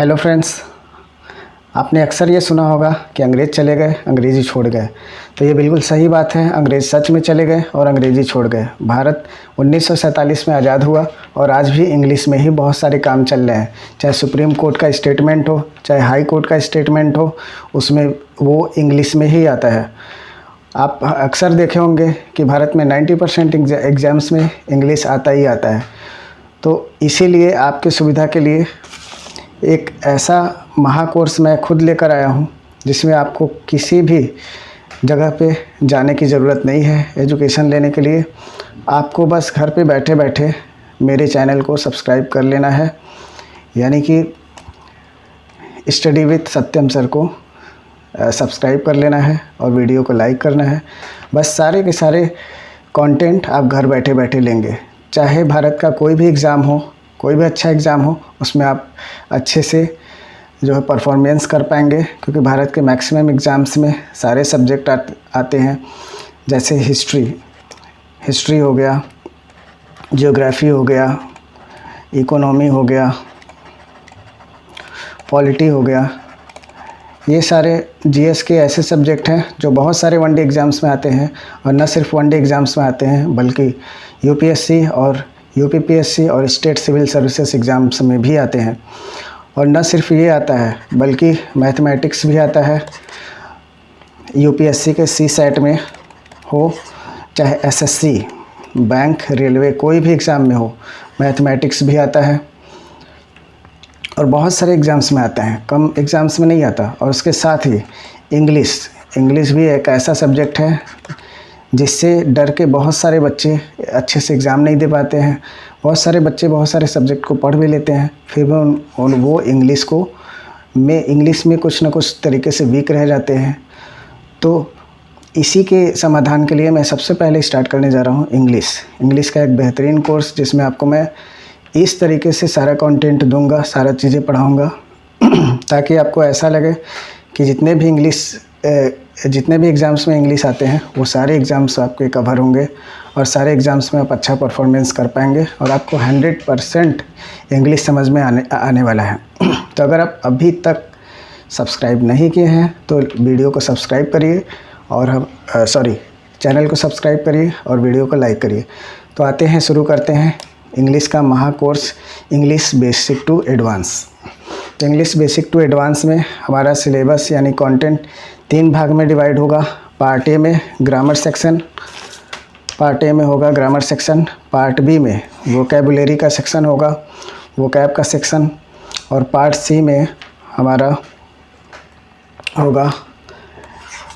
Hello friends, आपने अक्सर ये सुना होगा कि अंग्रेज़ चले गए, अंग्रेज़ी छोड़ गए। तो ये बिल्कुल सही बात है। अंग्रेज़ सच में चले गए और अंग्रेज़ी छोड़ गए। भारत 1947 में आज़ाद हुआ और आज भी इंग्लिश में ही बहुत सारे काम चल रहे हैं। चाहे सुप्रीम कोर्ट का स्टेटमेंट हो, चाहे हाई कोर्ट का स्टेटमेंट हो, उसमें वो इंग्लिश में ही आता है। आप अक्सर देखे होंगे कि भारत में 90% एग्ज़ाम्स में इंग्लिश आता ही आता है। तो इसीलिए आपकी सुविधा के लिए एक ऐसा महाकोर्स मैं खुद लेकर आया हूँ जिसमें आपको किसी भी जगह पे जाने की ज़रूरत नहीं है। एजुकेशन लेने के लिए आपको बस घर पे बैठे बैठे मेरे चैनल को सब्सक्राइब कर लेना है, यानी कि स्टडी विद सत्यम सर को सब्सक्राइब कर लेना है और वीडियो को लाइक करना है। बस सारे के सारे कंटेंट आप घर बैठे बैठे लेंगे। चाहे भारत का कोई भी एग्ज़ाम हो, कोई भी अच्छा एग्ज़ाम हो, उसमें आप अच्छे से जो है परफॉर्मेंस कर पाएंगे, क्योंकि भारत के मैक्सिमम एग्ज़ाम्स में सारे सब्जेक्ट आते हैं। जैसे हिस्ट्री हो गया, ज्योग्राफी हो गया, इकोनॉमी हो गया, पॉलिटी हो गया। ये सारे जीएस के ऐसे सब्जेक्ट हैं जो बहुत सारे वनडे एग्ज़ाम्स में आते हैं, और न सिर्फ वनडे एग्ज़ाम्स में आते हैं बल्कि यूपीएससी और यूपीपीएससी और स्टेट सिविल सर्विसेज एग्ज़ाम्स में भी आते हैं। और न सिर्फ ये आता है बल्कि मैथमेटिक्स भी आता है। यूपीएससी के सीसैट में हो, चाहे एसएससी, बैंक, रेलवे, कोई भी एग्ज़ाम में हो, मैथमेटिक्स भी आता है। और बहुत सारे एग्ज़ाम्स में आता है, कम एग्ज़ाम्स में नहीं आता। और उसके साथ ही इंग्लिश भी एक ऐसा सब्जेक्ट है जिससे डर के बहुत सारे बच्चे अच्छे से एग्ज़ाम नहीं दे पाते हैं। बहुत सारे बच्चे बहुत सारे सब्जेक्ट को पढ़ भी लेते हैं, फिर भी वो इंग्लिश में कुछ ना कुछ तरीके से वीक रह जाते हैं। तो इसी के समाधान के लिए मैं सबसे पहले स्टार्ट करने जा रहा हूँ इंग्लिश का एक बेहतरीन कोर्स, जिसमें आपको मैं इस तरीके से सारा कंटेंट दूंगा, सारा चीज़ें पढ़ाऊँगा ताकि आपको ऐसा लगे कि जितने भी एग्ज़ाम्स में इंग्लिश आते हैं वो सारे एग्ज़ाम्स आपके कवर होंगे और सारे एग्ज़ाम्स में आप अच्छा परफॉर्मेंस कर पाएंगे और आपको 100% इंग्लिश समझ में आने वाला है। तो अगर आप अभी तक सब्सक्राइब नहीं किए हैं तो वीडियो को सब्सक्राइब करिए और चैनल को सब्सक्राइब करिए और वीडियो को लाइक करिए। तो आते हैं, शुरू करते हैं इंग्लिश का महाकोर्स, इंग्लिश बेसिक टू एडवांस। तो इंग्लिश बेसिक टू एडवांस में हमारा सिलेबस यानी कंटेंट 3 भाग में डिवाइड होगा। पार्ट ए में ग्रामर सेक्शन, पार्ट बी में वोकैबुलरी का सेक्शन होगा, वोकैब का सेक्शन, और पार्ट सी में हमारा होगा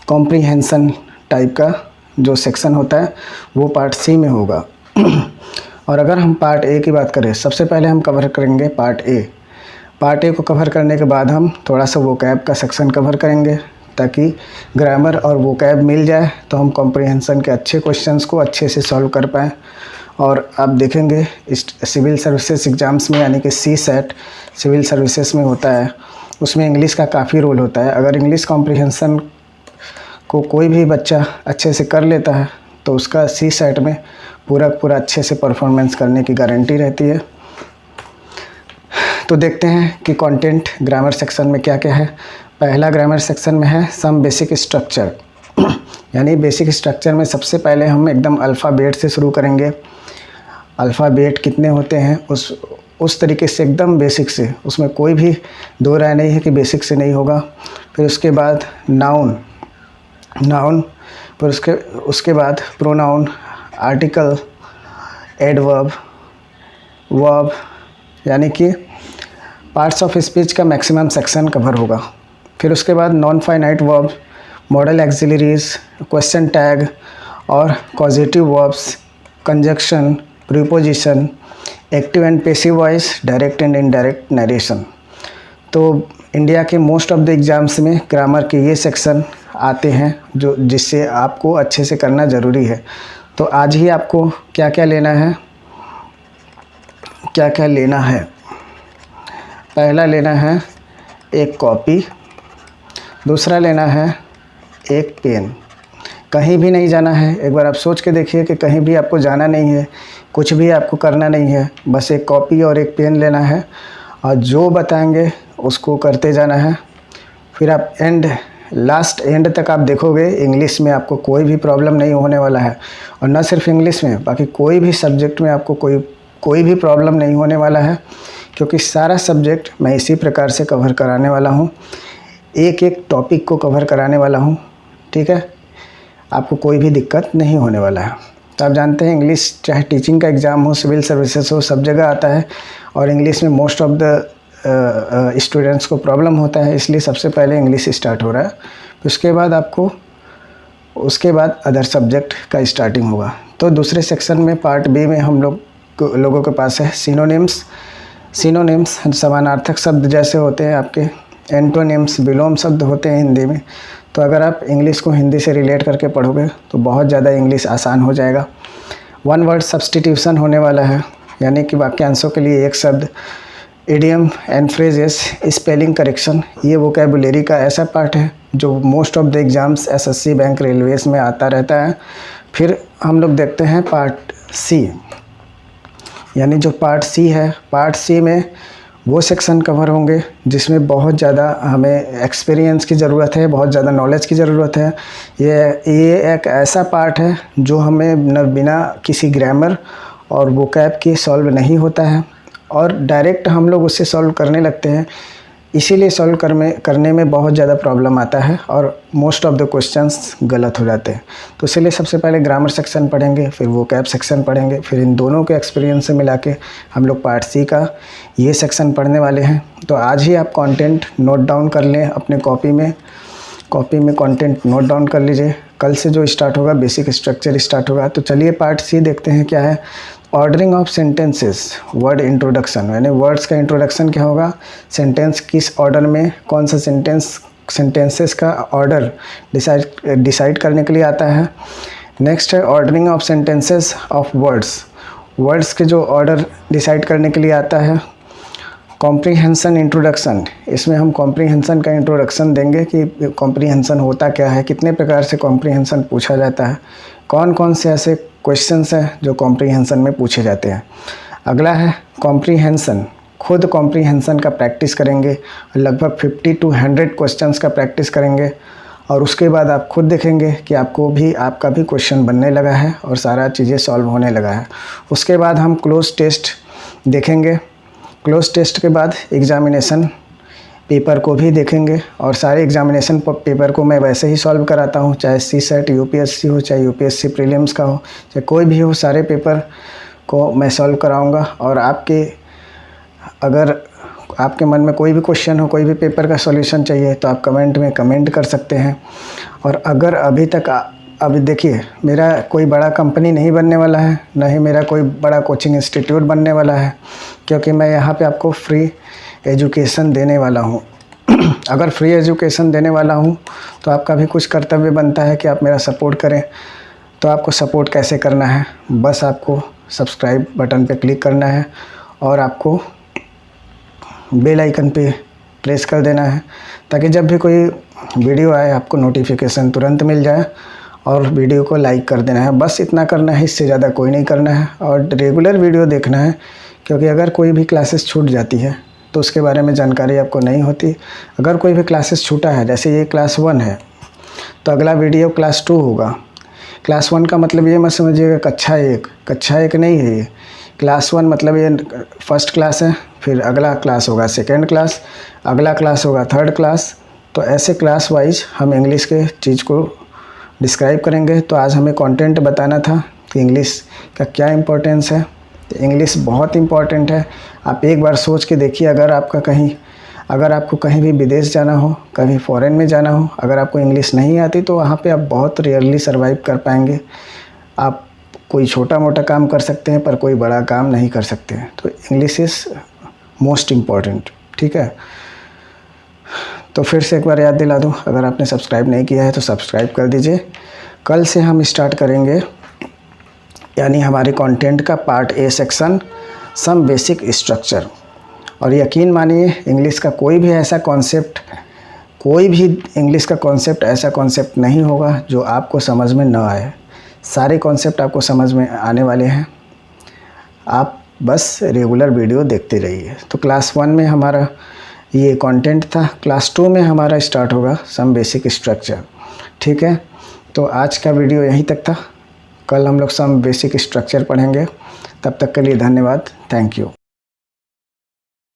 कॉम्प्रीहेंशन टाइप का जो सेक्शन होता है वो पार्ट सी में होगा। और अगर हम पार्ट ए की बात करें, सबसे पहले हम कवर करेंगे पार्ट ए को कवर करने के बाद हम थोड़ा सा वोकैब का सेक्शन कवर करेंगे, ताकि ग्रामर और वोकैब मिल जाए तो हम कॉम्प्रीहेंशन के अच्छे क्वेश्चंस को अच्छे से सॉल्व कर पाएँ। और आप देखेंगे इस सिविल सर्विसेज एग्ज़ाम्स में, यानी कि सीसैट सिविल सर्विसेज में होता है, उसमें इंग्लिश का काफ़ी रोल होता है। अगर इंग्लिश कॉम्प्रीहेंशन को कोई भी बच्चा अच्छे से कर लेता है तो उसका सीसैट में पूरा अच्छे से परफॉर्मेंस करने की गारंटी रहती है। तो देखते हैं कि कंटेंट ग्रामर सेक्शन में क्या क्या है। पहला ग्रामर सेक्शन में है सम बेसिक स्ट्रक्चर, यानी बेसिक स्ट्रक्चर में सबसे पहले हम एकदम अल्फ़ाबेट से शुरू करेंगे। अल्फ़ाबेट कितने होते हैं उस तरीके से एकदम बेसिक से, उसमें कोई भी दो राय नहीं है कि बेसिक से नहीं होगा। फिर उसके बाद नाउन, फिर उसके बाद प्रोनाउन, आर्टिकल, एडवर्ब, वर्ब, यानी कि पार्ट्स ऑफ स्पीच का मैक्सिमम सेक्शन कवर होगा। फिर उसके बाद non finite verb, model auxiliaries, question tag और causative verbs, conjunction, preposition, active and passive voice, direct and indirect narration. तो इंडिया के मोस्ट ऑफ द एग्ज़ाम्स में ग्रामर के ये सेक्शन आते हैं जिससे आपको अच्छे से करना ज़रूरी है। तो आज ही आपको क्या क्या लेना है, पहला लेना है एक कॉपी, दूसरा लेना है एक पेन। कहीं भी नहीं जाना है। एक बार आप सोच के देखिए कि कहीं भी आपको जाना नहीं है, कुछ भी आपको करना नहीं है, बस एक कॉपी और एक पेन लेना है और जो बताएंगे उसको करते जाना है। फिर आप लास्ट एंड तक आप देखोगे, इंग्लिश में आपको कोई भी प्रॉब्लम नहीं होने वाला है। और न सिर्फ इंग्लिश में, बाकी कोई भी सब्जेक्ट में आपको कोई भी प्रॉब्लम नहीं होने वाला है, क्योंकि सारा सब्जेक्ट मैं इसी प्रकार से कवर कराने वाला हूँ, एक एक टॉपिक को कवर कराने वाला हूँ। ठीक है, आपको कोई भी दिक्कत नहीं होने वाला है। तो आप जानते हैं इंग्लिश चाहे टीचिंग का एग्ज़ाम हो, सिविल सर्विसेज हो, सब जगह आता है, और इंग्लिश में मोस्ट ऑफ द स्टूडेंट्स को प्रॉब्लम होता है, इसलिए सबसे पहले इंग्लिश स्टार्ट हो रहा है। उसके बाद अदर सब्जेक्ट का स्टार्टिंग होगा। तो दूसरे सेक्शन में पार्ट बी में हम लोगों के पास है सिनोनिम्स समानार्थक शब्द जैसे होते हैं आपके, एंटोनिम्स विलोम शब्द होते हैं हिंदी में। तो अगर आप इंग्लिश को हिंदी से रिलेट करके पढ़ोगे तो बहुत ज़्यादा इंग्लिश आसान हो जाएगा। वन वर्ड सब्स्टिट्यूशन होने वाला है, यानी कि वाक्यांशों के लिए एक शब्द, idiom and phrases, spelling correction, ये वोकैबुलरी का ऐसा पार्ट है जो most of the exams SSC, bank, Railways में आता रहता है। फिर हम लोग देखते हैं पार्ट सी, यानी जो पार्ट सी है, पार्ट सी में वो सेक्शन कवर होंगे जिसमें बहुत ज़्यादा हमें एक्सपीरियंस की ज़रूरत है, बहुत ज़्यादा नॉलेज की ज़रूरत है। ये एक ऐसा पार्ट है जो हमें बिना किसी ग्रामर और वोकैब के सॉल्व नहीं होता है, और डायरेक्ट हम लोग उससे सॉल्व करने लगते हैं, इसीलिए सॉल्व करने में बहुत ज़्यादा प्रॉब्लम आता है और मोस्ट ऑफ द क्वेश्चंस गलत हो जाते हैं। तो इसीलिए सबसे पहले ग्रामर सेक्शन पढ़ेंगे, फिर वोकैब सेक्शन पढ़ेंगे, फिर इन दोनों के एक्सपीरियंस से मिला के हम लोग पार्ट सी का ये सेक्शन पढ़ने वाले हैं। तो आज ही आप कंटेंट नोट डाउन कर लें अपने कॉपी में कंटेंट नोट डाउन कर लीजिए। कल से जो स्टार्ट होगा बेसिक स्ट्रक्चर स्टार्ट होगा। तो चलिए पार्ट सी देखते हैं क्या है। Ordering of sentences, word introduction, यानी वर्ड्स का इंट्रोडक्शन क्या होगा, सेंटेंस किस ऑर्डर में, कौन सा सेंटेंसेस का ऑर्डर डिसाइड करने के लिए आता है। नेक्स्ट है ordering of sentences of words के जो ऑर्डर डिसाइड करने के लिए आता है। कॉम्प्रीहेंशन इंट्रोडक्शन, इसमें हम कॉम्प्रीहेंशन का इंट्रोडक्शन देंगे कि कॉम्प्रीहेंशन होता क्या है, कितने प्रकार से कॉम्प्रीहेंशन पूछा जाता है, कौन कौन से ऐसे क्वेश्चंस हैं जो कॉम्प्रीहेंशन में पूछे जाते हैं। अगला है कॉम्प्रीहेंशन, खुद कॉम्प्रीहेंशन का प्रैक्टिस करेंगे, लगभग 50 to 100 क्वेश्चंस का प्रैक्टिस करेंगे, और उसके बाद आप खुद देखेंगे कि आपका भी क्वेश्चन बनने लगा है और सारा चीज़ें सॉल्व होने लगा है। उसके बाद हम क्लोज टेस्ट देखेंगे, क्लोज टेस्ट के बाद एग्ज़ामिनेशन पेपर को भी देखेंगे, और सारे एग्ज़ामिनेशन पेपर को मैं वैसे ही सॉल्व कराता हूँ, चाहे CSET UPSC हो, चाहे UPSC प्रीलिम्स का हो, चाहे कोई भी हो, सारे पेपर को मैं सॉल्व कराऊँगा। और अगर आपके मन में कोई भी क्वेश्चन हो, कोई भी पेपर का सॉल्यूशन चाहिए, तो आप कमेंट में कमेंट कर सकते हैं। और अगर अभी देखिए, मेरा कोई बड़ा कंपनी नहीं बनने वाला है, ना ही मेरा कोई बड़ा कोचिंग इंस्टीट्यूट बनने वाला है, क्योंकि मैं यहाँ पे आपको फ्री एजुकेशन देने वाला हूँ। अगर फ्री एजुकेशन देने वाला हूँ तो आपका भी कुछ कर्तव्य बनता है कि आप मेरा सपोर्ट करें। तो आपको सपोर्ट कैसे करना है, बस आपको सब्सक्राइब बटन पे क्लिक करना है और आपको बेल आइकन पे प्रेस कर देना है, ताकि जब भी कोई वीडियो आए आपको नोटिफिकेशन तुरंत मिल जाए, और वीडियो को लाइक कर देना है। बस इतना करना है, इससे ज़्यादा कोई नहीं करना है, और रेगुलर वीडियो देखना है, क्योंकि अगर कोई भी क्लासेस छूट जाती है तो उसके बारे में जानकारी आपको नहीं होती। अगर कोई भी क्लासेस छूटा है, जैसे ये क्लास 1 है, तो अगला वीडियो क्लास 2 होगा। क्लास 1 का मतलब ये मत समझिएगा कक्षा 1 नहीं है ये। क्लास 1 मतलब ये फर्स्ट क्लास है, फिर अगला क्लास होगा सेकेंड क्लास, अगला क्लास होगा थर्ड क्लास। तो ऐसे क्लास वाइज हम इंग्लिश के चीज़ को डिस्क्राइब करेंगे। तो आज हमें कंटेंट बताना था कि इंग्लिश का क्या इम्पोर्टेंस है। तो इंग्लिश बहुत इम्पॉर्टेंट है। आप एक बार सोच के देखिए, अगर आपको कहीं भी विदेश जाना हो, कभी फॉरेन में जाना हो, अगर आपको इंग्लिश नहीं आती तो वहाँ पे आप बहुत रेयरली सर्वाइव कर पाएंगे। आप कोई छोटा मोटा काम कर सकते हैं, पर कोई बड़ा काम नहीं कर सकते हैं। तो इंग्लिश इज़ मोस्ट इम्पॉर्टेंट, ठीक है। तो फिर से एक बार याद दिला दूँ, अगर आपने सब्सक्राइब नहीं किया है तो सब्सक्राइब कर दीजिए। कल से हम स्टार्ट करेंगे, यानी हमारे कंटेंट का part A section, some basic structure. और यकीन मानिए, इंग्लिश का कोई भी इंग्लिश का कॉन्सेप्ट ऐसा कॉन्सेप्ट नहीं होगा जो आपको समझ में न आए। सारे कॉन्सेप्ट आपको समझ में आने वाले हैं, आप बस रेगुलर वीडियो देखते रहिए। तो क्लास 1 में हमारा ये कंटेंट था। क्लास 2 में हमारा स्टार्ट होगा सम बेसिक स्ट्रक्चर। ठीक है, तो आज का वीडियो यहीं तक था। कल हम लोग सम बेसिक स्ट्रक्चर पढ़ेंगे। तब तक के लिए धन्यवाद। Thank you.